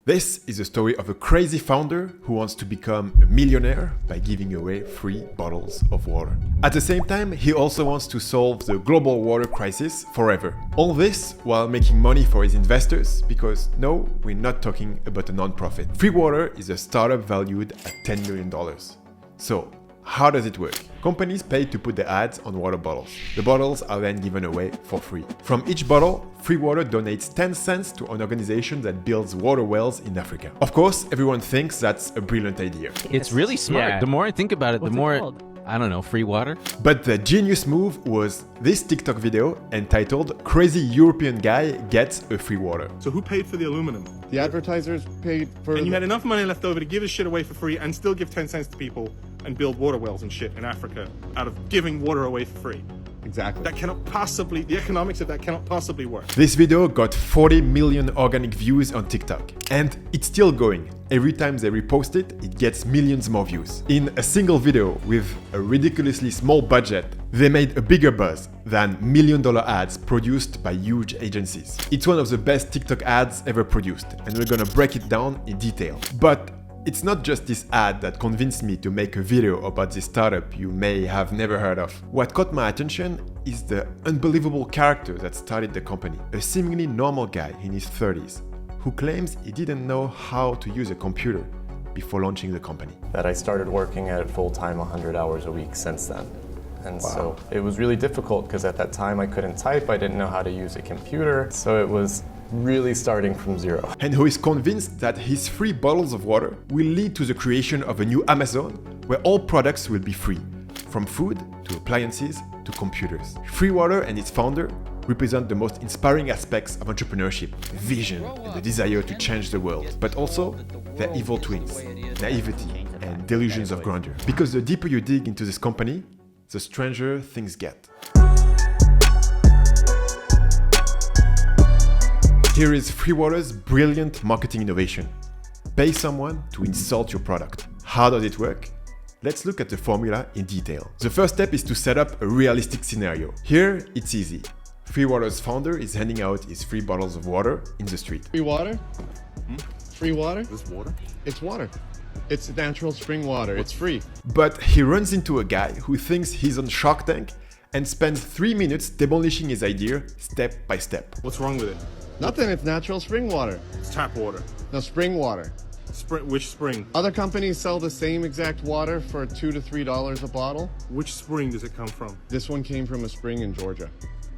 This is the story of a crazy founder who wants to become a millionaire by giving away free bottles of water. At the same time, he also wants to solve the global water crisis forever. All this while making money for his investors, because no, we're not talking about a non-profit. Freewater is a startup valued at $10 million. So, how does it work? Companies pay to put their ads on water bottles. The bottles are then given away for free. From each bottle, Freewater donates 10 cents to an organization that builds water wells in Africa. Of course, everyone thinks that's a brilliant idea. It's really smart. Yeah. The more I think about it, What's the it more, called? I don't know, free water? But the genius move was this TikTok video entitled "Crazy European Guy Gets a Free Water." So who paid for the aluminum? The advertisers paid for. And you had enough money left over to give this shit away for free and still give 10 cents to people and build water wells and shit in Africa out of giving water away for free. Exactly. That cannot possibly, the economics of that cannot possibly work. This video got 40 million organic views on TikTok, and it's still going. Every time they repost it, it gets millions more views. In a single video with a ridiculously small budget, they made a bigger buzz than million-dollar ads produced by huge agencies. It's one of the best TikTok ads ever produced, and we're gonna break it down in detail. But it's not just this ad that convinced me to make a video about this startup you may have never heard of. What caught my attention is the unbelievable character that started the company. A seemingly normal guy in his 30s who claims he didn't know how to use a computer before launching the company. That I started working at it full-time 100 hours a week since then. And so it was really difficult because at that time I couldn't type, I didn't know how to use a computer, so it was really starting from zero. And who is convinced that his free bottles of water will lead to the creation of a new Amazon where all products will be free, from food to appliances to computers. Freewater and its founder represent the most inspiring aspects of entrepreneurship, vision and the desire to change the world, but also their evil twins, naivety and delusions of grandeur. Because the deeper you dig into this company, the stranger things get. Here is Freewater's brilliant marketing innovation. Pay someone to insult your product. How does it work? Let's look at the formula in detail. The first step is to set up a realistic scenario. Here, it's easy. Freewater's founder is handing out his free bottles of water in the street. Free water? Free water? This water? It's water. It's natural spring water. It's free. But he runs into a guy who thinks he's on Shark Tank and spends 3 minutes demolishing his idea step by step. What's wrong with it? Nothing. It's natural spring water. It's tap water. No, spring water. Which spring? Other companies sell the same exact water for $2 to $3 a bottle. Which spring does it come from? This one came from a spring in Georgia.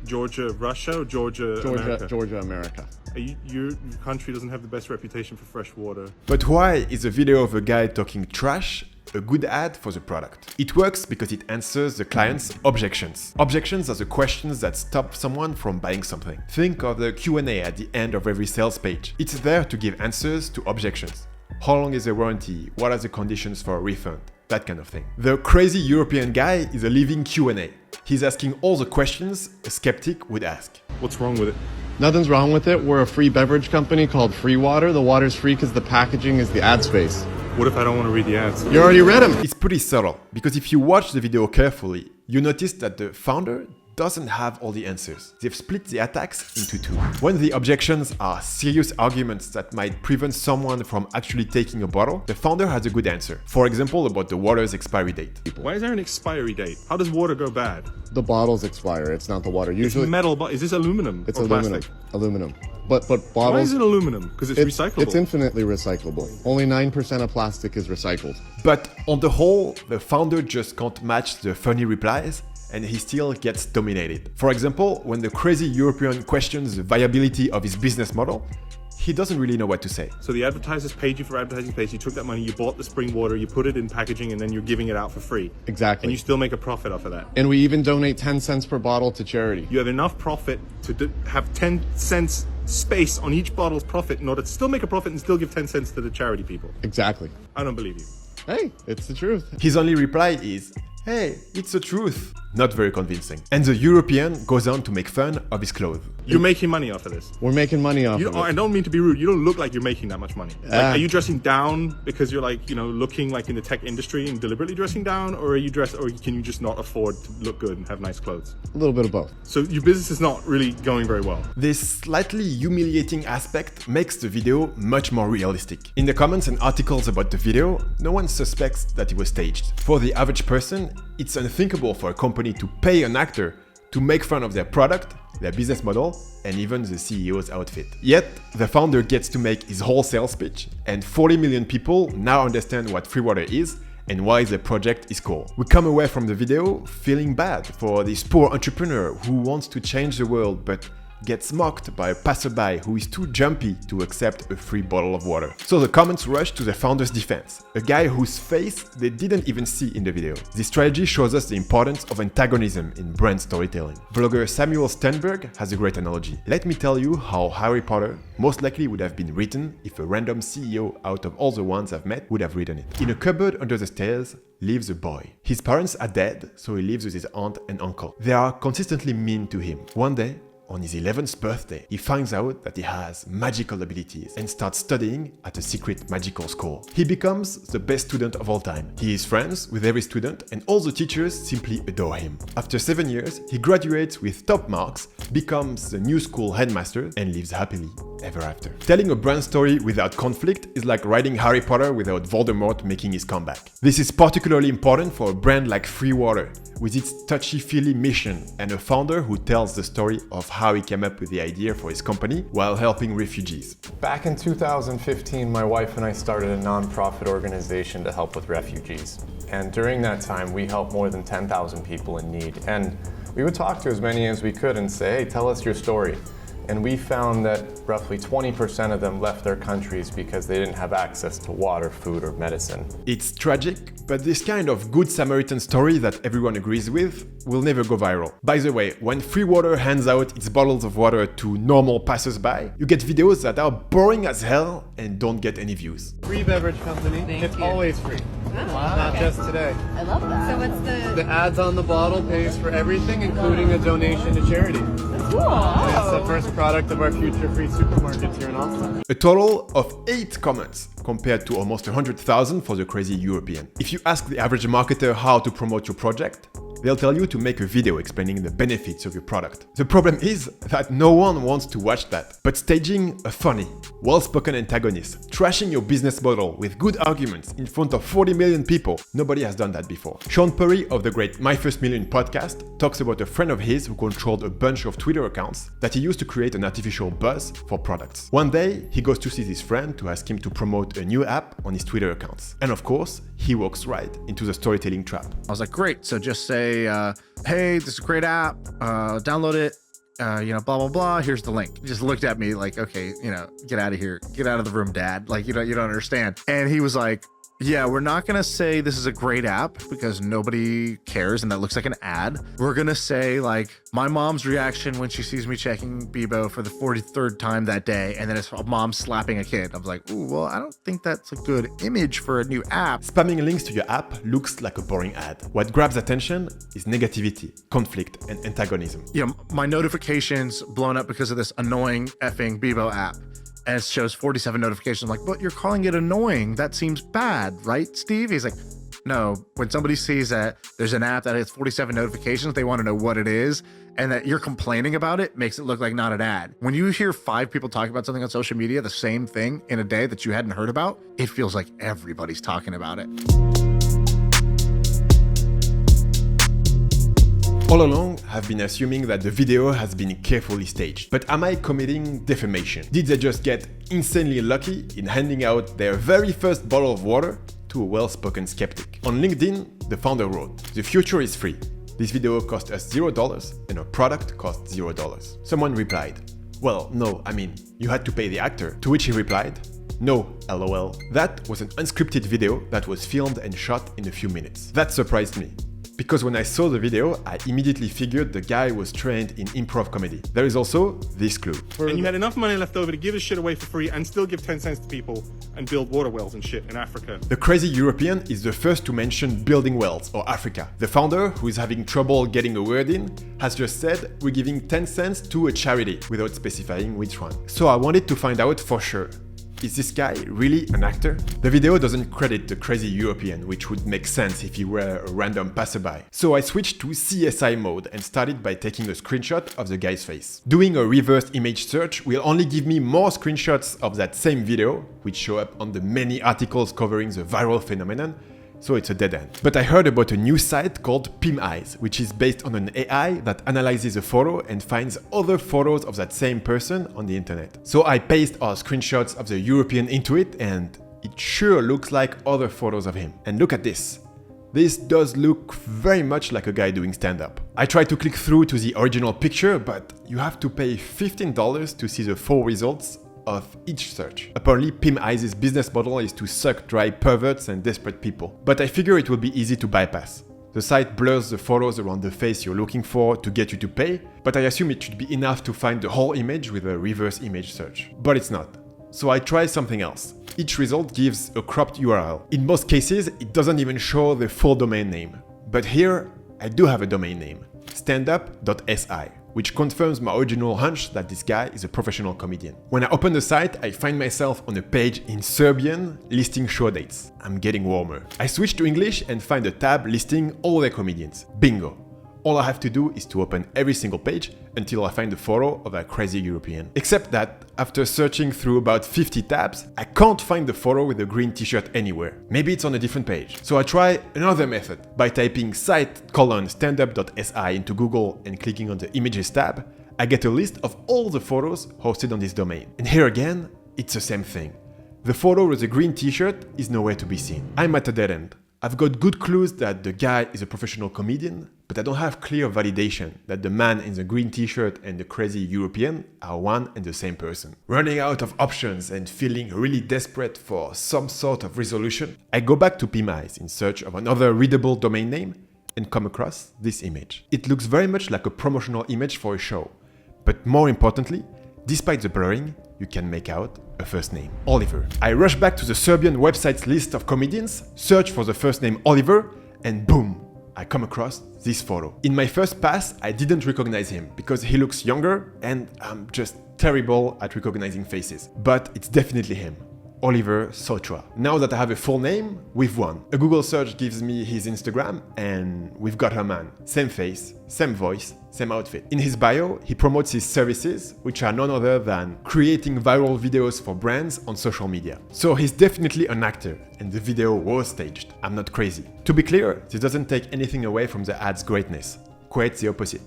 Georgia, Russia, or Georgia, America? Georgia, America. Your country doesn't have the best reputation for fresh water. But why is a video of a guy talking trash a good ad for the product? It works because it answers the client's objections. Objections are the questions that stop someone from buying something. Think of the Q&A at the end of every sales page. It's there to give answers to objections. How long is the warranty? What are the conditions for a refund? That kind of thing. The crazy European guy is a living Q&A. He's asking all the questions a skeptic would ask. What's wrong with it? Nothing's wrong with it. We're a free beverage company called Freewater. The water's free because the packaging is the ad space. What if I don't want to read the ads? You already read them. It's pretty subtle, because if you watch the video carefully, you notice that the founder doesn't have all the answers. They've split the attacks into two. When the objections are serious arguments that might prevent someone from actually taking a bottle, the founder has a good answer. For example, about the water's expiry date. Why is there an expiry date? How does water go bad? The bottles expire. It's not the water. Usually, It's metal, but is this aluminum it's or aluminum. plastic? Aluminum. But bottles. Why is it aluminum? Because it's recyclable. It's infinitely recyclable. Only 9% of plastic is recycled. But on the whole, the founder just can't match the funny replies, and he still gets dominated. For example, when the crazy European questions the viability of his business model, he doesn't really know what to say. So the advertisers paid you for advertising space, you took that money, you bought the spring water, you put it in packaging, and then you're giving it out for free. Exactly. And you still make a profit off of that. And we even donate 10 cents per bottle to charity. You have enough profit to have 10 cents space on each bottle's profit in order to still make a profit and still give 10 cents to the charity people. Exactly. I don't believe you. Hey, it's the truth. His only reply is, "Hey, it's the truth." Not very convincing. And the European goes on to make fun of his clothes. You're making money off of this. We're making money off of I it. don't mean to be rude. You don't look like you're making that much money. Like, are you dressing down because you're like, looking like in the tech industry and deliberately dressing down, or can you just not afford to look good and have nice clothes? A little bit of both. So your business is not really going very well. This slightly humiliating aspect makes the video much more realistic. In the comments and articles about the video, no one suspects that it was staged. For the average person, it's unthinkable for a company to pay an actor to make fun of their product, their business model, and even the CEO's outfit. Yet, the founder gets to make his whole sales pitch, and 40 million people now understand what Freewater is and why the project is cool. We come away from the video feeling bad for this poor entrepreneur who wants to change the world but gets mocked by a passerby who is too jumpy to accept a free bottle of water. So the comments rush to the founder's defense, a guy whose face they didn't even see in the video. This strategy shows us the importance of antagonism in brand storytelling. Blogger Samuel Sternberg has a great analogy. Let me tell you how Harry Potter most likely would have been written if a random CEO out of all the ones I've met would have written it. In a cupboard under the stairs lives a boy. His parents are dead, so he lives with his aunt and uncle. They are consistently mean to him. One day, on his 11th birthday, he finds out that he has magical abilities and starts studying at a secret magical school. He becomes the best student of all time. He is friends with every student and all the teachers simply adore him. After 7 years, he graduates with top marks, becomes the new school headmaster and lives happily ever after. Telling a brand story without conflict is like writing Harry Potter without Voldemort making his comeback. This is particularly important for a brand like Freewater, with its touchy-feely mission and a founder who tells the story of how he came up with the idea for his company while helping refugees. Back in 2015, my wife and I started a non-profit organization to help with refugees. And during that time, we helped more than 10,000 people in need. And we would talk to as many as we could and say, hey, tell us your story. And we found that roughly 20% of them left their countries because they didn't have access to water, food, or medicine. It's tragic, but this kind of good Samaritan story that everyone agrees with will never go viral. By the way, when Freewater hands out its bottles of water to normal passers-by, you get videos that are boring as hell and don't get any views. Free beverage company. It's always free. Not just today. I love that. So what's The ads on the bottle pays for everything, including a donation to charity. cool? It's the first product of our future free supermarkets here in Austin. A total of 8 comments, compared to almost 100,000 for the crazy European. If you ask the average marketer how to promote your project, they'll tell you to make a video explaining the benefits of your product. The problem is that no one wants to watch that. But staging a funny, well-spoken antagonist, trashing your business model with good arguments in front of 40 million people, nobody has done that before. Sean Perry of the great My First Million podcast talks about a friend of his who controlled a bunch of Twitter accounts that he used to create an artificial buzz for products. One day, he goes to see this friend to ask him to promote a new app on his Twitter accounts. And of course, he walks right into the storytelling trap. I was like, great. So just say, hey, this is a great app. Download it. Blah, blah, blah. Here's the link. He just looked at me like, okay, get out of here. Get out of the room, dad. Like, you don't understand. And he was like, yeah, we're not going to say this is a great app because nobody cares and that looks like an ad. We're going to say like my mom's reaction when she sees me checking Bebo for the 43rd time that day, and then it's a mom slapping a kid. I was like, ooh, well, I don't think that's a good image for a new app. Spamming links to your app looks like a boring ad. What grabs attention is negativity, conflict, and antagonism. My notifications blown up because of this annoying effing Bebo app. And it shows 47 notifications. I'm like, but you're calling it annoying. That seems bad, right, Steve? He's like, no. When somebody sees that there's an app that has 47 notifications, they want to know what it is. And that you're complaining about it makes it look like not an ad. When you hear 5 people talking about something on social media, the same thing in a day that you hadn't heard about, it feels like everybody's talking about it. All along, I've been assuming that the video has been carefully staged. But am I committing defamation? Did they just get insanely lucky in handing out their very first bottle of water to a well-spoken skeptic? On LinkedIn, the founder wrote, "The future is free. This video cost us $0 and our product cost $0. Someone replied, "Well, no, you had to pay the actor." To which he replied, "No, LOL. That was an unscripted video that was filmed and shot in a few minutes." That surprised me. Because when I saw the video, I immediately figured the guy was trained in improv comedy. There is also this clue. And you had enough money left over to give his shit away for free and still give 10 cents to people and build water wells and shit in Africa. The crazy European is the first to mention building wells or Africa. The founder, who is having trouble getting a word in, has just said we're giving 10 cents to a charity without specifying which one. So I wanted to find out for sure. Is this guy really an actor? The video doesn't credit the crazy European, which would make sense if he were a random passerby. So I switched to CSI mode and started by taking a screenshot of the guy's face. Doing a reverse image search will only give me more screenshots of that same video, which show up on the many articles covering the viral phenomenon, so it's a dead end. But I heard about a new site called PimEyes, which is based on an AI that analyzes a photo and finds other photos of that same person on the internet. So I pasted our screenshots of the European into it, and it sure looks like other photos of him. And look at this. This does look very much like a guy doing stand-up. I tried to click through to the original picture, but you have to pay $15 to see the full results of each search. Apparently, PimEyes' business model is to suck dry perverts and desperate people. But I figure it will be easy to bypass. The site blurs the photos around the face you're looking for to get you to pay, but I assume it should be enough to find the whole image with a reverse image search. But it's not. So I try something else. Each result gives a cropped URL. In most cases, it doesn't even show the full domain name. But here, I do have a domain name, standup.si, which confirms my original hunch that this guy is a professional comedian. When I open the site, I find myself on a page in Serbian listing show dates. I'm getting warmer. I switch to English and find a tab listing all their comedians. Bingo! All I have to do is to open every single page until I find a photo of a crazy European. Except that, after searching through about 50 tabs, I can't find the photo with the green t-shirt anywhere. Maybe it's on a different page. So I try another method. By typing site:standup.si into Google and clicking on the images tab, I get a list of all the photos hosted on this domain. And here again, it's the same thing. The photo with the green t-shirt is nowhere to be seen. I'm at a dead end. I've got good clues that the guy is a professional comedian, but I don't have clear validation that the man in the green t-shirt and the crazy European are one and the same person. Running out of options and feeling really desperate for some sort of resolution, I go back to PimEyes in search of another readable domain name and come across this image. It looks very much like a promotional image for a show, but more importantly, despite the blurring, you can make out a first name, Oliver. I rush back to the Serbian website's list of comedians, search for the first name Oliver, and boom, I come across this photo. In my first pass, I didn't recognize him because he looks younger and I'm just terrible at recognizing faces. But it's definitely him. Oliver Sotra. Now that I have a full name, we've won. A Google search gives me his Instagram and we've got our man. Same face, same voice, same outfit. In his bio, he promotes his services, which are none other than creating viral videos for brands on social media. So he's definitely an actor, and the video was staged. I'm not crazy. To be clear, this doesn't take anything away from the ad's greatness. Quite the opposite.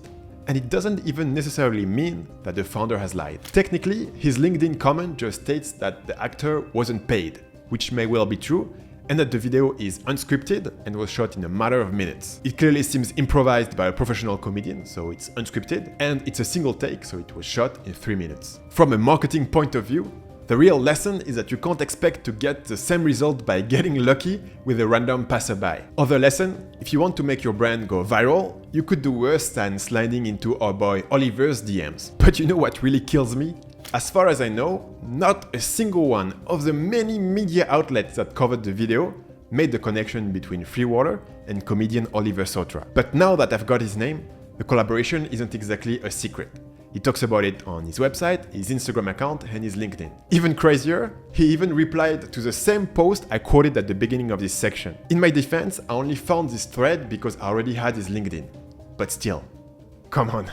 And it doesn't even necessarily mean that the founder has lied. Technically, his LinkedIn comment just states that the actor wasn't paid, which may well be true, and that the video is unscripted and was shot in a matter of minutes. It clearly seems improvised by a professional comedian, so it's unscripted, and it's a single take, so it was shot in 3 minutes. From a marketing point of view, the real lesson is that you can't expect to get the same result by getting lucky with a random passerby. Other lesson, if you want to make your brand go viral, you could do worse than sliding into our boy Oliver's DMs. But you know what really kills me? As far as I know, not a single one of the many media outlets that covered the video made the connection between Freewater and comedian Oliver Sotra. But now that I've got his name, the collaboration isn't exactly a secret. He talks about it on his website, his Instagram account, and his LinkedIn. Even crazier, he even replied to the same post I quoted at the beginning of this section. In my defense, I only found this thread because I already had his LinkedIn. But still, come on.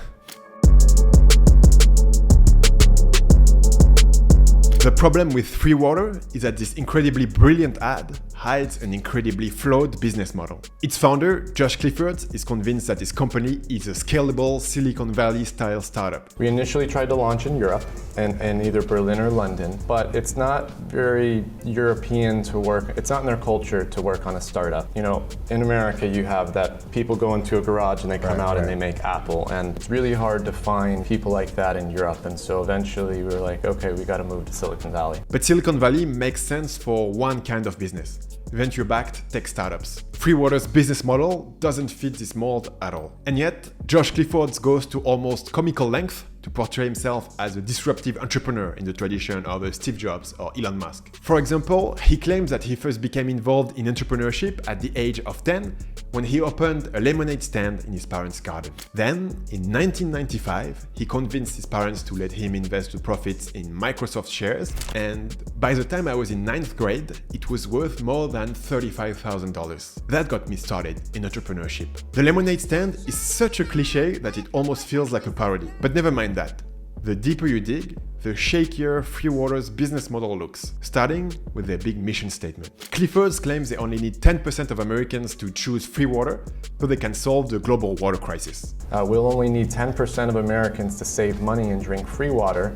The problem with Freewater is that this incredibly brilliant ad hides an incredibly flawed business model. Its founder, Josh Clifford, is convinced that his company is a scalable Silicon Valley-style startup. We initially tried to launch in Europe, in either Berlin or London, but it's not very European to work, it's not in their culture to work on a startup. You know, in America you have that people go into a garage and they come out and they make Apple, and it's really hard to find people like that in Europe, and so eventually we were like, okay, we got to move to Silicon Silicon Valley. But Silicon Valley makes sense for one kind of business: venture-backed tech startups. Freewater's business model doesn't fit this mold at all. And yet, Josh Clifford goes to almost comical length to portray himself as a disruptive entrepreneur in the tradition of a Steve Jobs or Elon Musk. For example, he claims that he first became involved in entrepreneurship at the age of 10 when he opened a lemonade stand in his parents' garden. Then, in 1995, he convinced his parents to let him invest the profits in Microsoft shares, and by the time I was in 9th grade, it was worth more than $35,000. That got me started in entrepreneurship. The lemonade stand is such a cliche that it almost feels like a parody, but never mind that. The deeper you dig, the shakier Freewater's business model looks, starting with their big mission statement. Clifford claims they only need 10% of Americans to choose Freewater so they can solve the global water crisis. We'll only need 10% of Americans to save money and drink free water,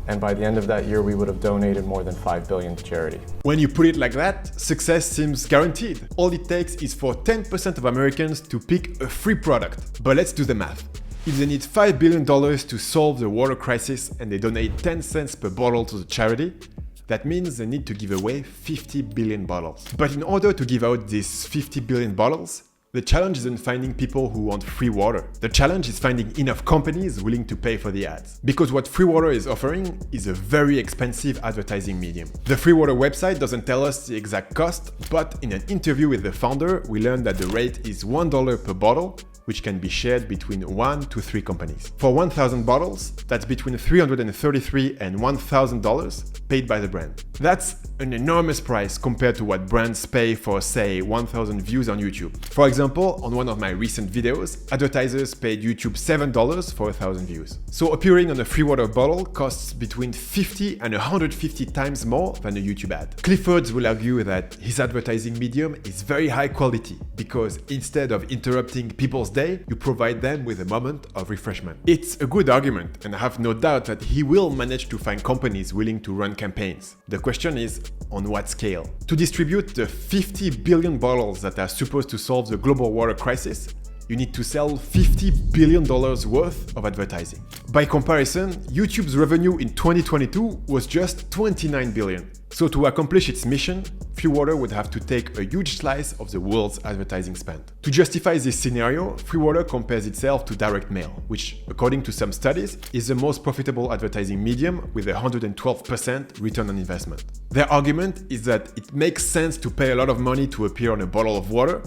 and by the end of that year, we would have donated more than $5 billion to charity. When you put it like that, success seems guaranteed. All it takes is for 10% of Americans to pick a free product. But let's do the math. If they need $5 billion to solve the water crisis and they donate 10 cents per bottle to the charity, that means they need to give away 50 billion bottles. But in order to give out these 50 billion bottles, the challenge isn't finding people who want free water. The challenge is finding enough companies willing to pay for the ads. Because what Freewater is offering is a very expensive advertising medium. The Freewater website doesn't tell us the exact cost, but in an interview with the founder, we learned that the rate is $1 per bottle, which can be shared between 1 to 3 companies. For 1,000 bottles, that's between $333 and $1,000 paid by the brand. That's an enormous price compared to what brands pay for, say, 1,000 views on YouTube. For example, on one of my recent videos, advertisers paid YouTube $7 for 1,000 views. So appearing on a Freewater bottle costs between 50 and 150 times more than a YouTube ad. Clifford will argue that his advertising medium is very high quality because instead of interrupting people's day, you provide them with a moment of refreshment. It's a good argument, and I have no doubt that he will manage to find companies willing to run campaigns. The question is, on what scale? To distribute the 50 billion bottles that are supposed to solve the global water crisis, you need to sell $50 billion worth of advertising. By comparison, YouTube's revenue in 2022 was just $29 billion. So to accomplish its mission, Freewater would have to take a huge slice of the world's advertising spend. To justify this scenario, Freewater compares itself to direct mail, which, according to some studies, is the most profitable advertising medium with a 112% return on investment. Their argument is that it makes sense to pay a lot of money to appear on a bottle of water,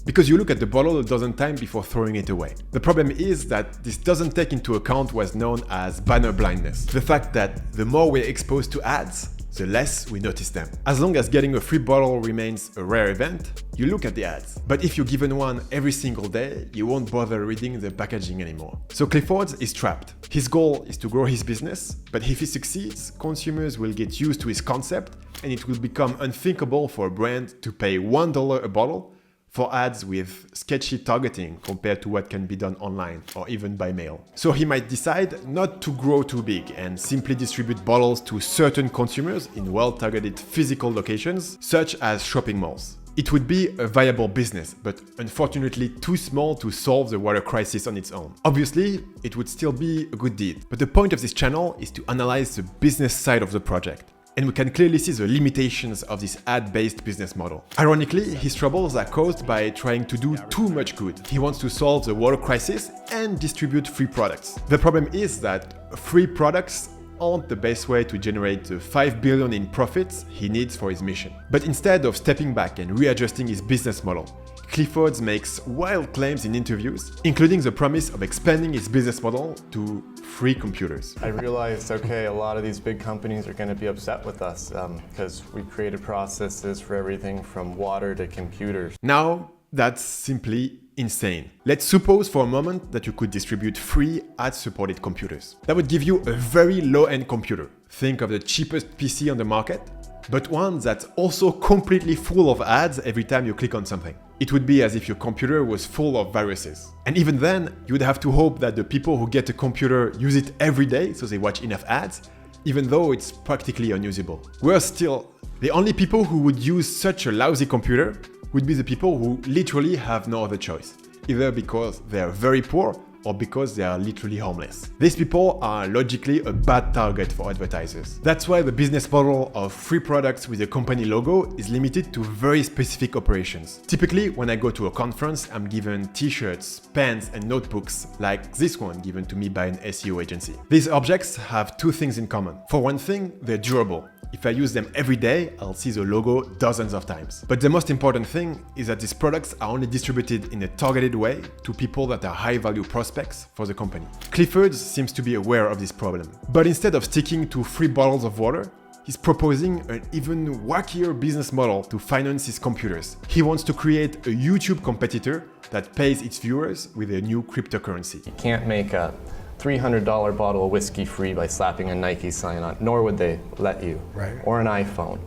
because you look at the bottle a dozen times before throwing it away. The problem is that this doesn't take into account what's known as banner blindness. The fact that the more we're exposed to ads, the less we notice them. As long as getting a free bottle remains a rare event, you look at the ads. But if you're given one every single day, you won't bother reading the packaging anymore. So Clifford is trapped. His goal is to grow his business, but if he succeeds, consumers will get used to his concept and it will become unthinkable for a brand to pay $1 a bottle for ads with sketchy targeting compared to what can be done online or even by mail. So he might decide not to grow too big and simply distribute bottles to certain consumers in well-targeted physical locations, such as shopping malls. It would be a viable business, but unfortunately too small to solve the water crisis on its own. Obviously, it would still be a good deed, but the point of this channel is to analyze the business side of the project. And we can clearly see the limitations of this ad-based business model. Ironically, his troubles are caused by trying to do too much good. He wants to solve the water crisis and distribute free products. The problem is that free products aren't the best way to generate the $5 billion in profits he needs for his mission. But instead of stepping back and readjusting his business model, Clifford makes wild claims in interviews, including the promise of expanding his business model to free computers. I realized, okay, a lot of these big companies are going to be upset with us because we created processes for everything from water to computers. Now, that's simply insane. Let's suppose for a moment that you could distribute free ad-supported computers. That would give you a very low-end computer. Think of the cheapest PC on the market, but one that's also completely full of ads every time you click on something. It would be as if your computer was full of viruses. And even then, you would have to hope that the people who get a computer use it every day so they watch enough ads, even though it's practically unusable. Worse still, the only people who would use such a lousy computer would be the people who literally have no other choice, either because they are very poor or because they are literally homeless. These people are logically a bad target for advertisers. That's why the business model of free products with a company logo is limited to very specific operations. Typically, when I go to a conference, I'm given t-shirts, pens, and notebooks like this one given to me by an SEO agency. These objects have two things in common. For one thing, they're durable. If I use them every day, I'll see the logo dozens of times. But the most important thing is that these products are only distributed in a targeted way to people that are high-value prospects for the company. Clifford seems to be aware of this problem. But instead of sticking to free bottles of water, he's proposing an even wackier business model to finance his computers. He wants to create a YouTube competitor that pays its viewers with a new cryptocurrency. You can't make a $300 bottle of whiskey free by slapping a Nike sign on, nor would they let you, or an iPhone.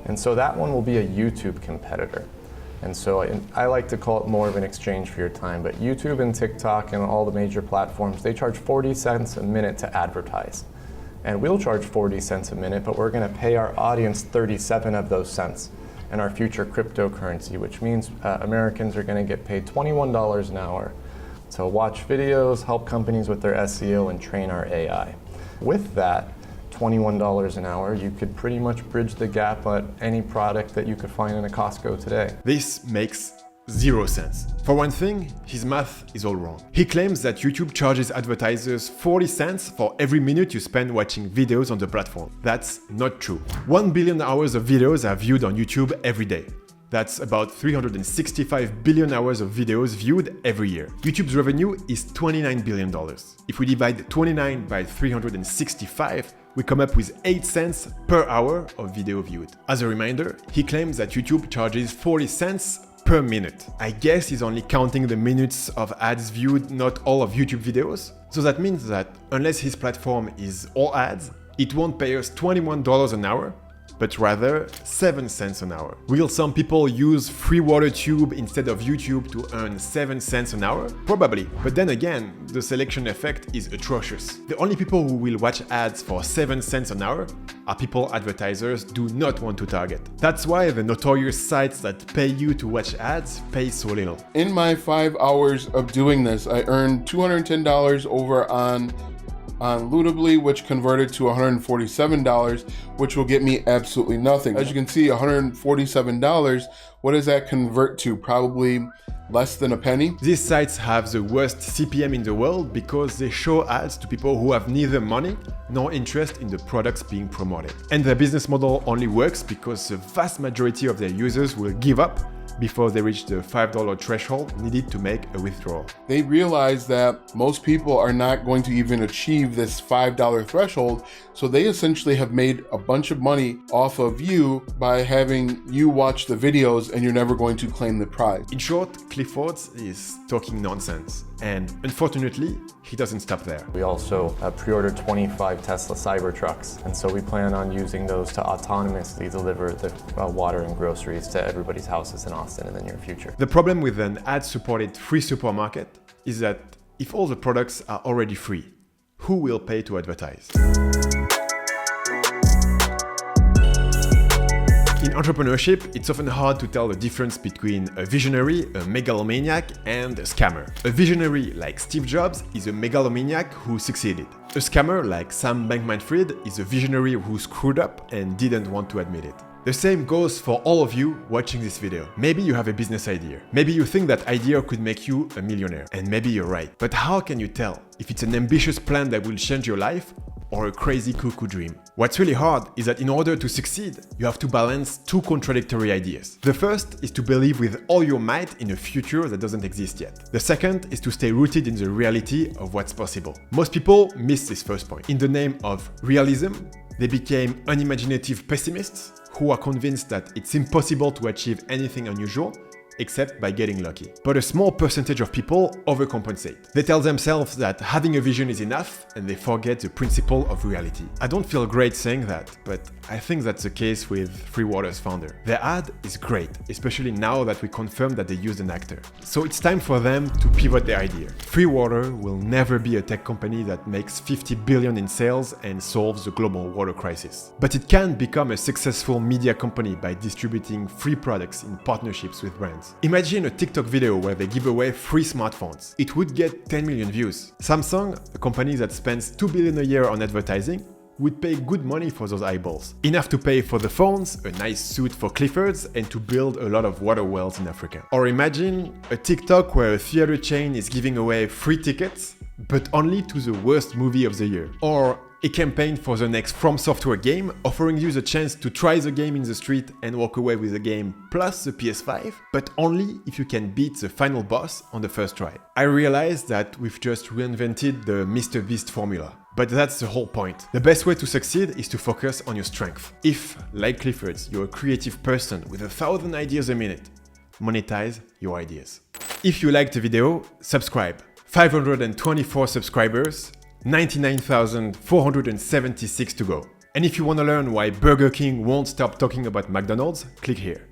And so that one will be a YouTube competitor. And so I like to call it more of an exchange for your time, but YouTube and TikTok and all the major platforms, they charge 40 cents a minute to advertise. And we'll charge 40 cents a minute, but we're gonna pay our audience 37 of those cents in our future cryptocurrency, which means Americans are gonna get paid $21 an hour to watch videos, help companies with their SEO, and train our AI. With that, $21 an hour, you could pretty much bridge the gap on any product that you could find in a Costco today. This makes zero sense. For one thing, his math is all wrong. He claims that YouTube charges advertisers 40 cents for every minute you spend watching videos on the platform. That's not true. 1 billion hours of videos are viewed on YouTube every day. That's about 365 billion hours of videos viewed every year. YouTube's revenue is $29 billion. If we divide 29 by 365, we come up with 8 cents per hour of video viewed. As a reminder, he claims that YouTube charges 40 cents per minute. I guess he's only counting the minutes of ads viewed, not all of YouTube videos. So that means that unless his platform is all ads, it won't pay us $21 an hour, but rather 7 cents an hour. Will some people use Freewater Tube instead of YouTube to earn 7 cents an hour? Probably. But then again, the selection effect is atrocious. The only people who will watch ads for 7 cents an hour are people advertisers do not want to target. That's why the notorious sites that pay you to watch ads pay so little. In my 5 hours of doing this, I earned $210 over on Lootably, which converted to $147, which will get me absolutely nothing. As you can see, $147, what does that convert to? Probably less than a penny. These sites have the worst CPM in the world because they show ads to people who have neither money nor interest in the products being promoted. And their business model only works because the vast majority of their users will give up before they reach the $5 threshold needed to make a withdrawal. They realize that most people are not going to even achieve this $5 threshold, so they essentially have made a bunch of money off of you by having you watch the videos and you're never going to claim the prize. In short, Clifford is talking nonsense, and unfortunately, he doesn't stop there. We also pre-ordered 25 Tesla Cybertrucks, and so we plan on using those to autonomously deliver the water and groceries to everybody's houses in Austin in the near future. The problem with an ad-supported free supermarket is that if all the products are already free, who will pay to advertise? In entrepreneurship, it's often hard to tell the difference between a visionary, a megalomaniac, and a scammer. A visionary like Steve Jobs is a megalomaniac who succeeded. A scammer like Sam Bankman-Fried is a visionary who screwed up and didn't want to admit it. The same goes for all of you watching this video. Maybe you have a business idea. Maybe you think that idea could make you a millionaire. And maybe you're right. But how can you tell if it's an ambitious plan that will change your life or a crazy cuckoo dream? What's really hard is that in order to succeed, you have to balance two contradictory ideas. The first is to believe with all your might in a future that doesn't exist yet. The second is to stay rooted in the reality of what's possible. Most people miss this first point. In the name of realism, they became unimaginative pessimists who are convinced that it's impossible to achieve anything unusual except by getting lucky. But a small percentage of people overcompensate. They tell themselves that having a vision is enough and they forget the principle of reality. I don't feel great saying that, but I think that's the case with Freewater's founder. Their ad is great, especially now that we confirmed that they used an actor. So it's time for them to pivot their idea. Freewater will never be a tech company that makes 50 billion in sales and solves the global water crisis. But it can become a successful media company by distributing free products in partnerships with brands. smartphones. Imagine a TikTok video where they give away free smartphones. It would get 10 million views. Samsung, a company that spends 2 billion a year on advertising, would pay good money for those eyeballs. Enough to pay for the phones, a nice suit for Cliffords, and to build a lot of water wells in Africa. Or imagine a TikTok where a theater chain is giving away free tickets, but only to the worst movie of the year. Or a campaign for the next From Software game, offering you the chance to try the game in the street and walk away with the game plus the PS5, but only if you can beat the final boss on the first try. I realized that we've just reinvented the Mr. Beast formula. But that's the whole point. The best way to succeed is to focus on your strength. If, like Clifford's, you're a creative person with 1,000 ideas a minute, monetize your ideas. If you liked the video, subscribe. 524 subscribers, 99,476 to go. And if you want to learn why Burger King won't stop talking about McDonald's, click here.